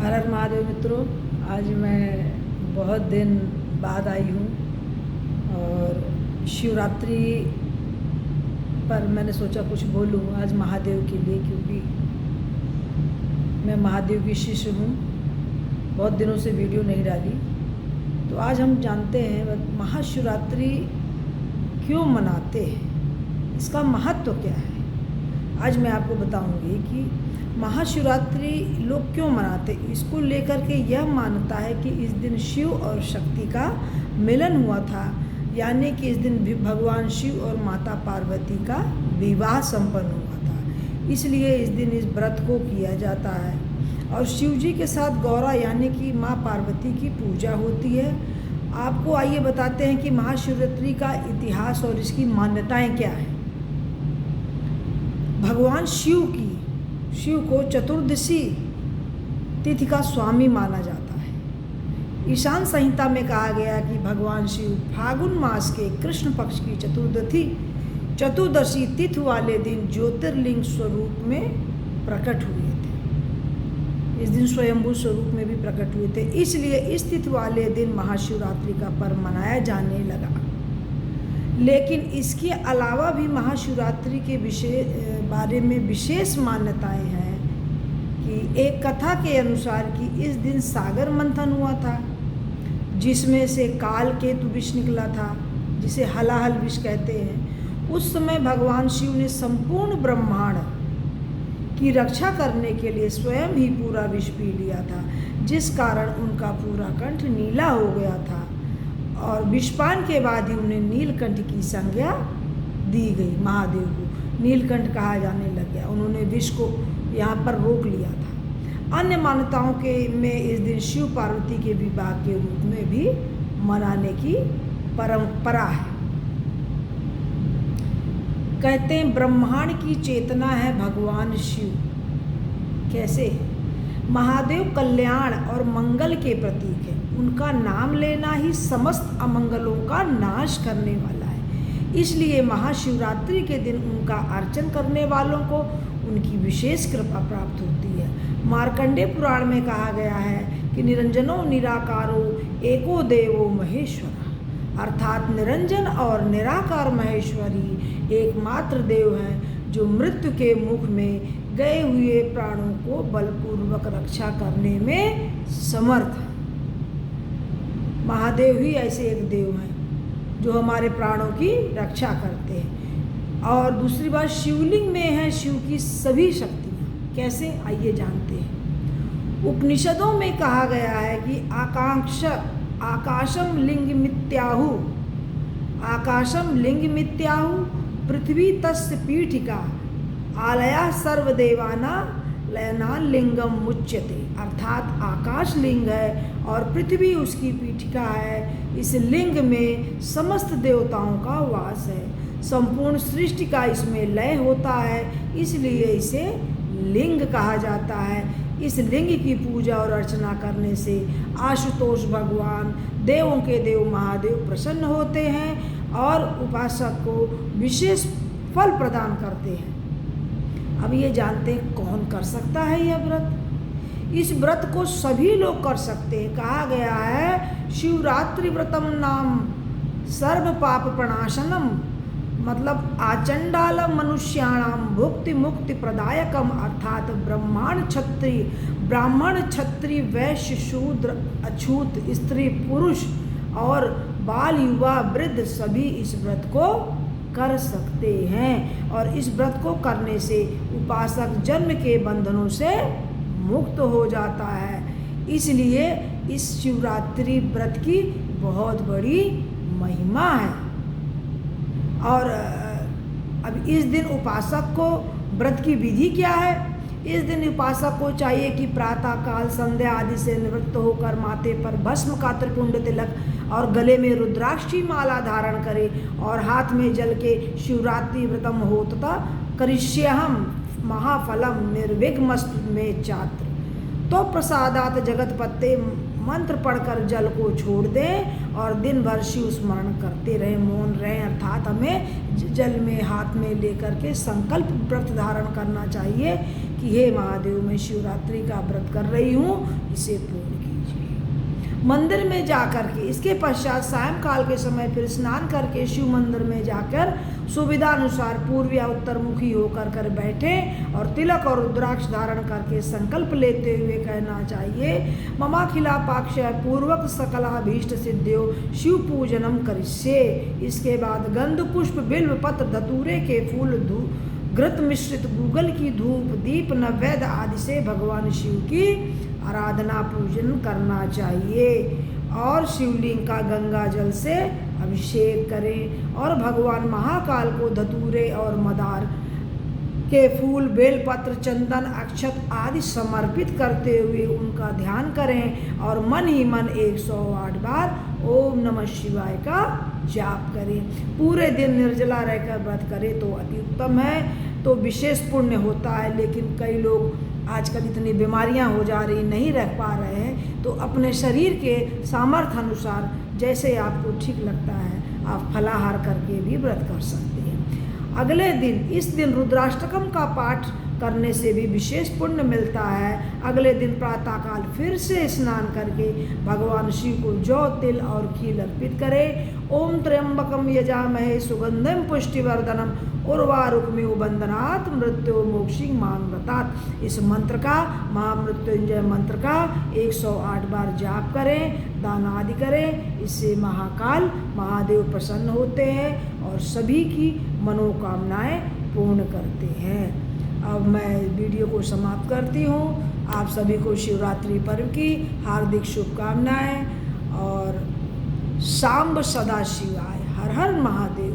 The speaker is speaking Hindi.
हर हर महादेव मित्रों, आज मैं बहुत दिन बाद आई हूँ और शिवरात्रि पर मैंने सोचा कुछ बोलूँ आज महादेव के लिए, क्योंकि मैं महादेव की शिष्य हूँ। बहुत दिनों से वीडियो नहीं डाली, तो आज हम जानते हैं महाशिवरात्रि क्यों मनाते हैं, इसका महत्व क्या है। आज मैं आपको बताऊंगी कि महाशिवरात्रि लोग क्यों मनाते। इसको लेकर के यह मान्यता है कि इस दिन शिव और शक्ति का मिलन हुआ था, यानी कि इस दिन भगवान शिव और माता पार्वती का विवाह संपन्न हुआ था। इसलिए इस दिन इस व्रत को किया जाता है और शिव जी के साथ गौरा यानी कि माँ पार्वती की पूजा होती है। आपको आइए बताते हैं कि महाशिवरात्रि का इतिहास और इसकी मान्यताएं क्या हैं। भगवान शिव को चतुर्दशी तिथि का स्वामी माना जाता है। ईशान संहिता में कहा गया कि भगवान शिव फागुन मास के कृष्ण पक्ष की चतुर्दशी तिथि वाले दिन ज्योतिर्लिंग स्वरूप में प्रकट हुए थे। इस दिन स्वयंभू स्वरूप में भी प्रकट हुए थे, इसलिए इस तिथि वाले दिन महाशिवरात्रि का पर्व मनाया जाने लगा। लेकिन इसके अलावा भी महाशिवरात्रि के बारे में विशेष मान्यताएं हैं कि एक कथा के अनुसार कि इस दिन सागर मंथन हुआ था, जिसमें से काल केतु विष निकला था, जिसे हलाहल विष कहते हैं। उस समय भगवान शिव ने संपूर्ण ब्रह्मांड की रक्षा करने के लिए स्वयं ही पूरा विष पी लिया था, जिस कारण उनका पूरा कंठ नीला हो गया था और विषपान के बाद ही उन्हें नीलकंठ की संज्ञा दी गई। महादेव को नीलकंठ कहा जाने लग गया। उन्होंने विष को यहाँ पर रोक लिया था। अन्य मान्यताओं के में इस दिन शिव पार्वती के विवाह के रूप में भी मनाने की परंपरा है। कहते हैं ब्रह्मांड की चेतना है भगवान शिव। कैसे? महादेव कल्याण और मंगल के प्रतीक है। उनका नाम लेना ही समस्त अमंगलों का नाश करने वाला है। इसलिए महाशिवरात्रि के दिन उनका अर्चन करने वालों को उनकी विशेष कृपा प्राप्त होती है। मार्कंडेय पुराण में कहा गया है कि निरंजनो निराकारो एको देवो महेश्वरा, अर्थात निरंजन और निराकार महेश्वरी एकमात्र देव हैं जो मृत्यु के मुख में गए हुए प्राणों को बलपूर्वक रक्षा करने में समर्थ है। महादेव ही ऐसे एक देव हैं जो हमारे प्राणों की रक्षा करते हैं। और दूसरी बात, शिवलिंग में है शिव की सभी शक्तियाँ। कैसे? आइए जानते हैं। उपनिषदों में कहा गया है कि आकाशम लिंग मित्याहु पृथ्वी तस्य पीठिका आलया सर्वदेवाना लयना लिंगम मुच्यते, अर्थात आकाश लिंग है और पृथ्वी उसकी पीठिका है। इस लिंग में समस्त देवताओं का वास है। संपूर्ण सृष्टि का इसमें लय होता है, इसलिए इसे लिंग कहा जाता है। इस लिंग की पूजा और अर्चना करने से आशुतोष भगवान देवों के देव महादेव प्रसन्न होते हैं और उपासक को विशेष फल प्रदान करते हैं। अब ये जानते हैं कौन कर सकता है यह व्रत। इस व्रत को सभी लोग कर सकते हैं। कहा गया है शिवरात्रि व्रतम नाम सर्व पाप प्रणाशनम, मतलब आचंडालम मनुष्याणाम भुक्ति मुक्ति प्रदायकम, अर्थात ब्राह्मण क्षत्रिय वैश्य शूद्र अछूत स्त्री पुरुष और बाल युवा वृद्ध सभी इस व्रत को कर सकते हैं। और इस व्रत को करने से उपासक जन्म के बंधनों से मुक्त हो जाता है। इसलिए इस शिवरात्रि व्रत की बहुत बड़ी महिमा है। और अब इस दिन उपासक को व्रत की विधि क्या है? इस दिन उपासक को चाहिए कि प्रातः काल संध्या आदि से निवृत्त होकर माथे पर भस्म का त्रिपुंड तिलक और गले में रुद्राक्ष की माला धारण करे और हाथ में जल के शिवरात्रि व्रतम हो तथा करिष्यहम महाफलम निर्विघ्नमस्तु में चात्र, तो प्रसादात जगत पत्ते मंत्र पढ़कर जल को छोड़ दें और दिन भर शिव स्मरण करते रहें, मौन रहें। अर्थात हमें जल में हाथ में लेकर के संकल्प व्रत धारण करना चाहिए कि हे महादेव, मैं शिवरात्रि का व्रत कर रही हूँ, इसे पूर्ण कीजिए। मंदिर में जाकर के इसके पश्चात सायंकाल के समय फिर स्नान करके शिव मंदिर में जाकर सुविधा अनुसार पूर्व या उत्तरमुखी होकर कर बैठे और तिलक और रुद्राक्ष धारण करके संकल्प लेते हुए कहना चाहिए, ममाखिला पाक्षय पूर्वक सकलाभीष्ट सिद्ध्यो शिव पूजनम करिष्ये। इसके बाद गंध पुष्प बिल्व पत्र धतूरे के फूल घृत मिश्रित गूगल की धूप दीप नैवेद्य आदि से भगवान शिव की आराधना पूजन करना चाहिए और शिवलिंग का गंगा जल से अभिषेक करें और भगवान महाकाल को धतूरे और मदार के फूल, बेलपत्र, चंदन, अक्षत आदि समर्पित करते हुए उनका ध्यान करें और मन ही मन 108 बार ओम नमः शिवाय का जाप करें। पूरे दिन निर्जला रहकर व्रत करें तो अति उत्तम है, तो विशेष पुण्य होता है। लेकिन कई लोग आजकल इतनी बीमारियां हो जा रही, नहीं रह पा रहे हैं, तो अपने शरीर के सामर्थ्य अनुसार जैसे आपको ठीक लगता है आप फलाहार करके भी व्रत कर सकते हैं। अगले दिन, इस दिन रुद्राष्टकम का पाठ करने से भी विशेष पुण्य मिलता है। अगले दिन प्रातःकाल फिर से स्नान करके भगवान शिव को जौ, तिल और खील अर्पित करें। ओम त्र्यंबकम यजामहे सुगंधिम पुष्टिवर्धनम उर्वारुकमिव बंधनात् मृत्यो मोक्षिंग मामृतात्। इस मंत्र का, महामृत्युंजय मंत्र का 108 बार जाप करें, दान आदि करें। इससे महाकाल महादेव प्रसन्न होते हैं और सभी की मनोकामनाएं पूर्ण करते हैं। अब मैं वीडियो को समाप्त करती हूँ। आप सभी को शिवरात्रि पर्व की हार्दिक शुभकामनाएं और सांब सदा शिवाय। हर हर महादेव।